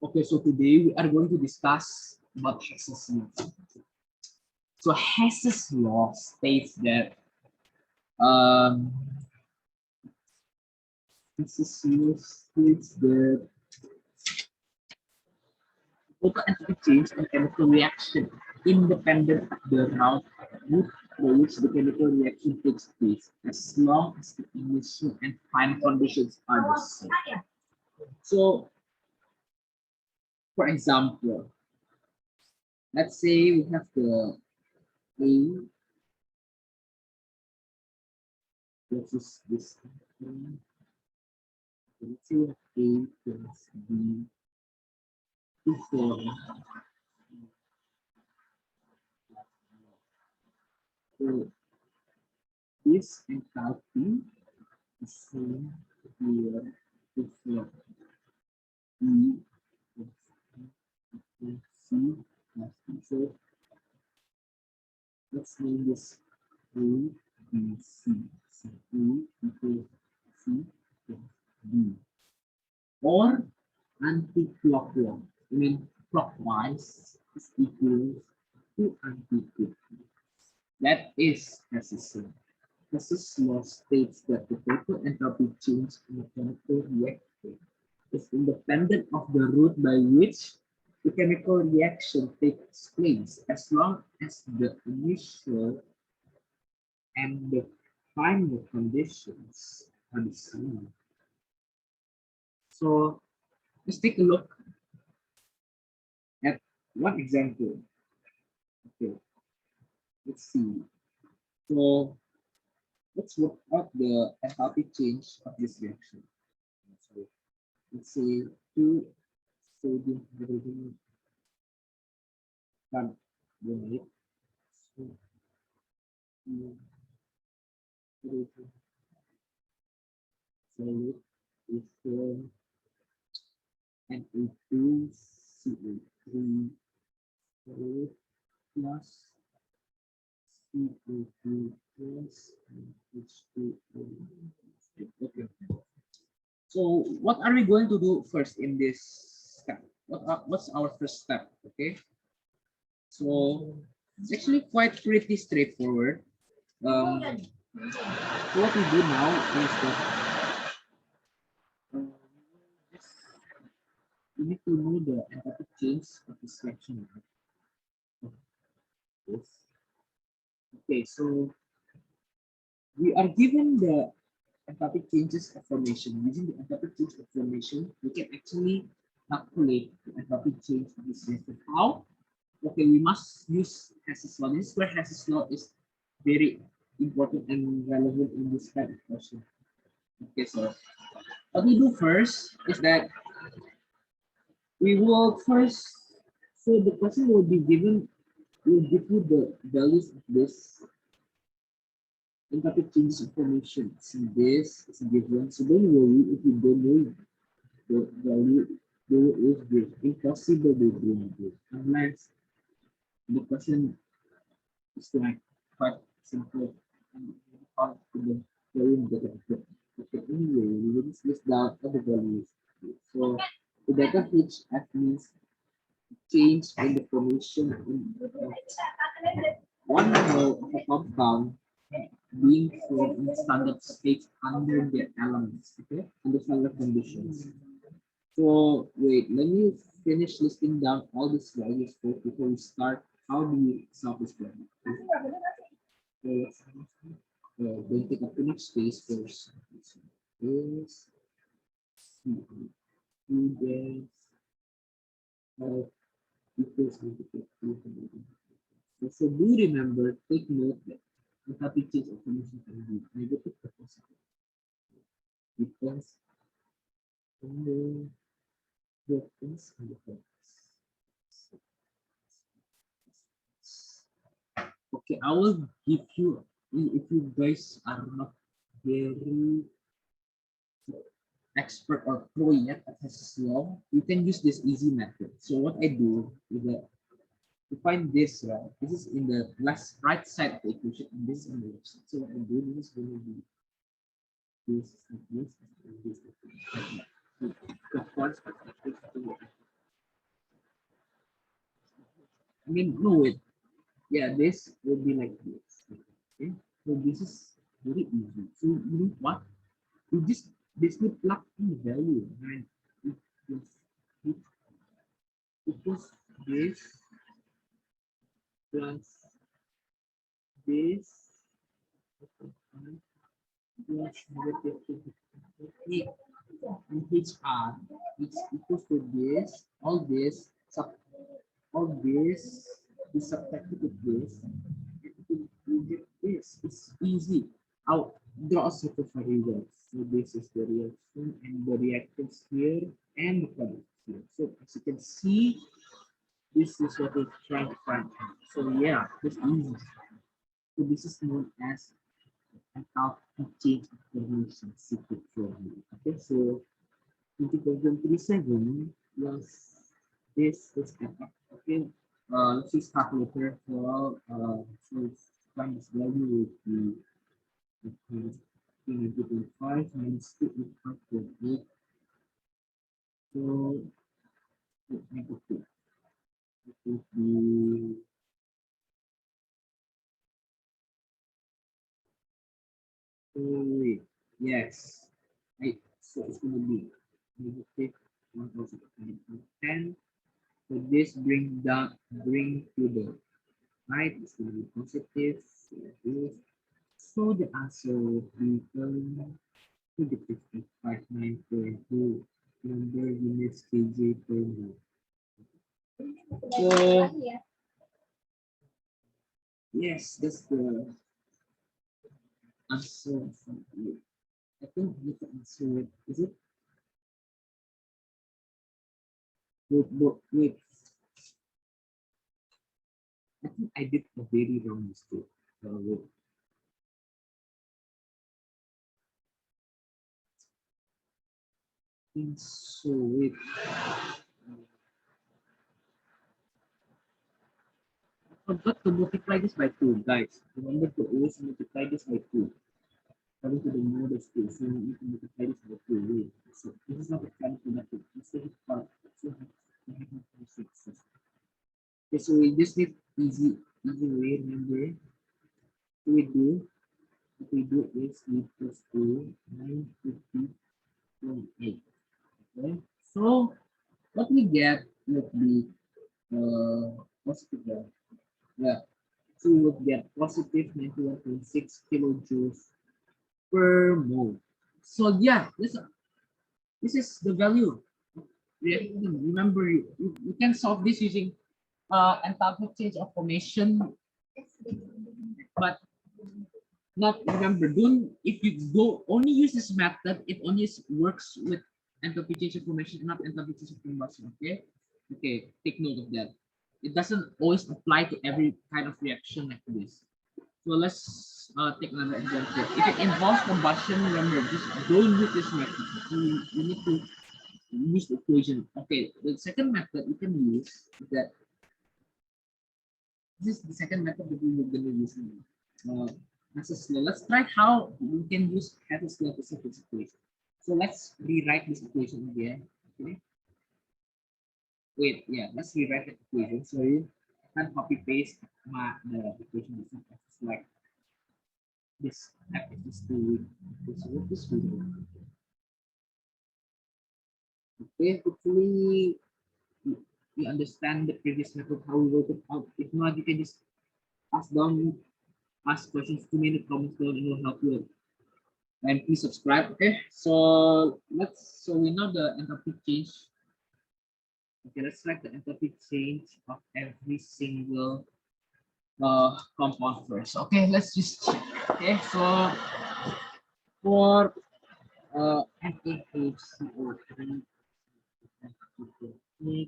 Okay, so today we are going to discuss about Hess's law. So Hess's law states that um, Hess's law states that total enthalpy change in chemical reaction independent of the route by which the chemical reaction takes place, as long as the initial and final conditions are the same. So, for example, let's say we have the A versus this. Let's say we have A plus B before. So this enthalpy is same here before E plus C plus D. So let's name this A, B, C. So A equals C plus B. Or anti-clockwise. I mean clockwise is equals to anti-clockwise. That is necessary. Hess's law states that the total enthalpy change in a chemical reaction is independent of the route by which the chemical reaction takes place, as long as the initial and the final conditions are the same. So let's take a look at one example. Okay, let's see. So let's work out the enthalpy change of this reaction. So let's say two sodium hydrogen carbonate. So two hydrogen solid is Na2CO3 solid plus CO2 plus and H2O. Okay. So what are we going to do first in this step? What's our first step? Okay. So it's actually quite pretty straightforward. So what we do now is that um, just we need to know the enthalpy change of this reaction. Yes. Okay, so we are given the enthalpy changes of formation. Using the enthalpy change of formation, we can actually calculate the enthalpy change of this reaction. How? Okay, we must use Hess's law. This is where Hess's law is very important and relevant in this kind of question. Okay, so what we do first is that we will first, so the question will be given, will give you the values of this enthalpy change information. See, this is given, so don't worry if you don't know the value, there is this impossible to do this unless the question is like quite simple and confident very good. Okay, anyway, we will just list down all the values. So the data HF means change in the formation in one mole of a compound being formed in standard state under the elements, okay, under standard conditions. So wait, let me finish listing down all these values first before we start. How do you solve this problem? Don't take up too much space first. This, two days, equals so do remember, take note that the topic change information can be negative or positive. Depends on the difference in the focus. Okay, I will give you, if you guys are not very expert or pro yet at Hess's law, you can use this easy method. So what I do is that to find this, right, this is in the left right side of the equation, and this is on the left side. So what I do, this is going to be this, and this, and this. The first I mean, no, wait. Yeah, this will be like this. Okay, so this is very easy. So you know what? You just basically plug in the value, and it was it, it was this plus this plus negative 2 and HR is equals to this, all this is subtracted with this, and you get this. It's easy. I'll draw a set of variables. So this is the reaction and the reactants here and the products here. So as you can see, this is what we're trying to find out. So yeah, it's easy. So this is known as enthalpy change of formation secret formula. Okay, so in 2037 was this is epoch. Okay, let's use calculator for so find this value would be 2.5 minus 2.5. So it would be wait, yes, right. So it's gonna be negative 1,010. So this bring to the right. It's gonna be positive. So this. So the answer would be to the 55.9.2 number units kg per mole. So yes, that's the answer from you. I think you can answer it. Is it? Wait. I think I did a very wrong mistake. Wait. So wait. I forgot to multiply this by 2, guys. Remember to always multiply this by 2. According to the mode of school, so you need to multiply this by 2. Wait. So this is not a calculator. This is part. So okay, so we just need easy way. Remember, what we do, is equals to 950.8. Okay, so what we get would be positive there. Yeah, so we would get positive 91.6 kilojoules per mole. So yeah, this is the value. Remember, you can solve this using enthalpy change of formation, but not remember. Don't if you go only use this method, it only works with enthalpy change of formation, not enthalpy change of combustion. Okay, okay, take note of that. It doesn't always apply to every kind of reaction like this. So let's take another example. If it involves combustion, remember, just don't use this method. You need to use the equation. Okay, the second method you can use is that this is the second method that we are going to use. Hess's law. Let's try how we can use Hess's law to solve this equation. So let's rewrite this equation again. Okay. Wait, yeah, let's rewrite the equation. So you can copy paste the equation. It's like this. This to this video. Okay, hopefully you understand the previous method how we wrote it out. If not, you can just ask questions to me in the comments below and we'll help you. And please subscribe. Okay, so we know the enthalpy change. Okay, let's write the enthalpy change of every single compound first. Okay, let's just check. Okay, so for NaHCO3,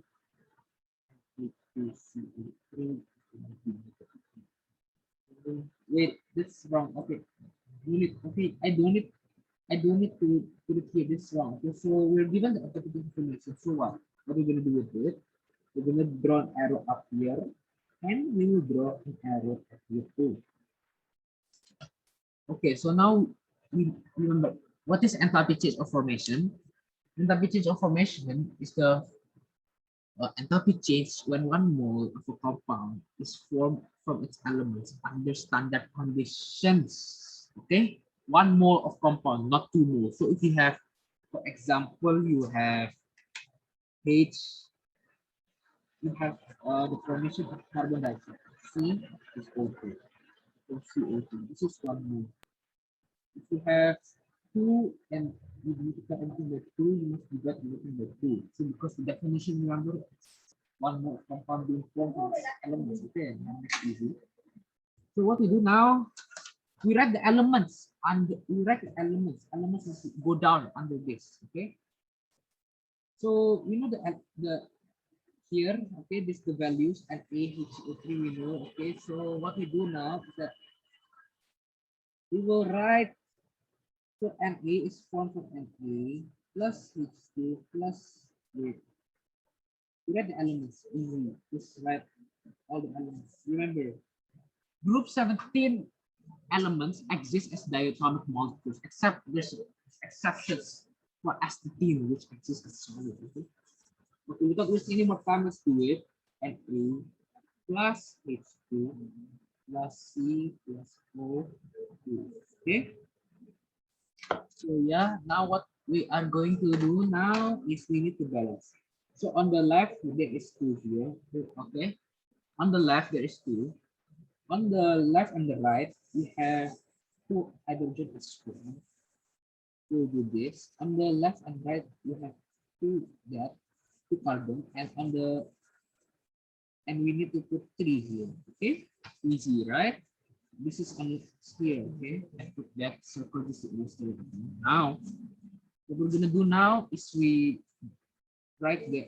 wait, this is wrong. Okay, okay, I don't need to put it here. This is wrong. Okay, so we're given the enthalpy information. So what? What are we gonna do with it? We're gonna draw an arrow up here, and we will draw an arrow up here too. Okay, so now we remember what is enthalpy change of formation. Enthalpy change of formation is the enthalpy change when 1 mole of a compound is formed from its elements under standard conditions. Okay, 1 mole of compound, not 2 moles. So if you have, for example, you have H, you have the formation of carbon dioxide. C is O2, or CO2. This is 1 mole. If you have two and you multiply everything by two, you must divide everything by two. So because the definition, remember, 1 mole of compound being formed from its elements. Okay, and that's easy. So what we do now, we write the elements and we write the elements. Elements must go down under this. Okay. So we know the here. Okay, this the values and AHO3 we know. Okay. So what we do now is that we will write, so Na is formed from Na plus H2 plus wait. We write the elements easy. Just write all the elements. Remember, group 17 elements exist as diatomic molecules, except there's exceptions for astatine, which exists as solid. Okay? Okay, without wasting any more time, let's do it. Na plus H2 plus C plus O2. Okay. So yeah, now what we are going to do now is we need to balance. So on the left there is 2 here. Okay. On the left there is 2. On the left and the right we have 2 hydrogen atom. To do this. On the left and right, you have two carbon, and on the and we need to put 3 here. Okay, easy, right? This is on here. Okay, I put that circle just to illustrate. Now, what we're gonna do now is we write the